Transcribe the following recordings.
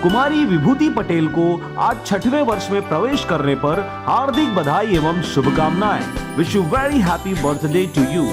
कुमारी विभूति पटेल को आज 6वें वर्ष में प्रवेश करने पर हार्दिक बधाई एवं शुभकामनाएं। Wish you very happy birthday to you.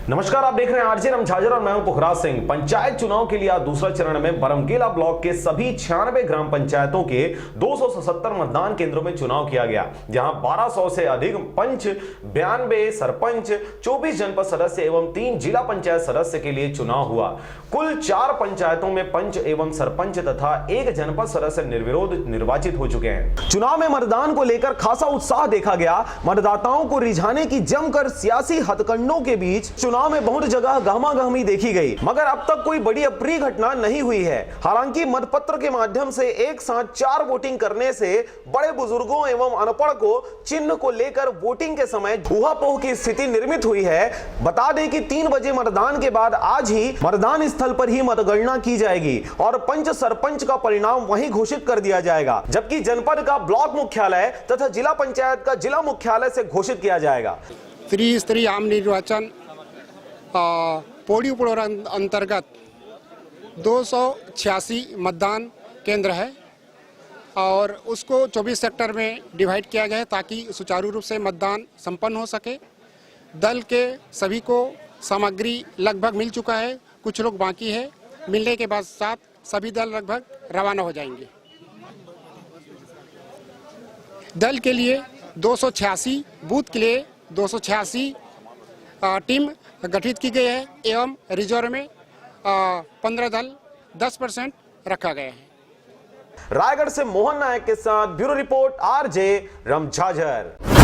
नमस्कार, आप देख रहे हैं आरजे रमझाजर और मैं हूं पुखराज सिंह। पंचायत चुनाव के लिए आज दूसरा चरण में बरमकेला ब्लॉक के सभी 96 ग्राम पंचायतों के 277 मतदान केंद्रों में चुनाव किया गया, जहां 1200 से अधिक पंच, 92 सरपंच, 24 जनपद सदस्य एवं 3 जिला पंचायत सदस्य के लिए चुनाव हुआ। कुल 4 पंचायतों में पंच एवं सरपंच तथा 1 जनपद सदस्य निर्विरोध निर्वाचित हो चुके हैं। चुनाव में मतदान को लेकर खासा उत्साह देखा गया। मतदाताओं को रिझाने की जमकर सियासी हथकंडों के बीच चुनाव में बहुत जगह गहमागहमी देखी गई, मगर अब तक कोई बड़ी अप्रिय घटना नहीं हुई है। हालांकि मतपत्र के माध्यम से एक साथ 4 वोटिंग करने से बड़े बुजुर्गों एवं अनपढ़ को चिन्ह को लेकर वोटिंग के समय ऊहापोह की स्थिति निर्मित हुई है। बता दें कि 3 बजे मतदान के बाद आज ही मतदान स्थल पर ही मतगणना की जाएगी और पंच सरपंच का परिणाम वहीं घोषित कर दिया जाएगा, जबकि जनपद का ब्लॉक मुख्यालय तथा जिला पंचायत का जिला मुख्यालय से घोषित किया जाएगा। त्रिस्तरीय आम निर्वाचन पौड़ी उपलोर अंतर्गत 286 मतदान केंद्र है और उसको 24 सेक्टर में डिवाइड किया गया है ताकि सुचारू रूप से मतदान संपन्न हो सके। दल के सभी को सामग्री लगभग मिल चुका है, कुछ लोग बाकी है। मिलने के बाद साथ सभी दल लगभग रवाना हो जाएंगे। दल के लिए 286 बूथ के लिए 286 टीम गठित की गई है एवं रिजर्व में 15 दल 10% रखा गया है। रायगढ़ से मोहन नायक के साथ ब्यूरो रिपोर्ट, आरजे रमझाजर।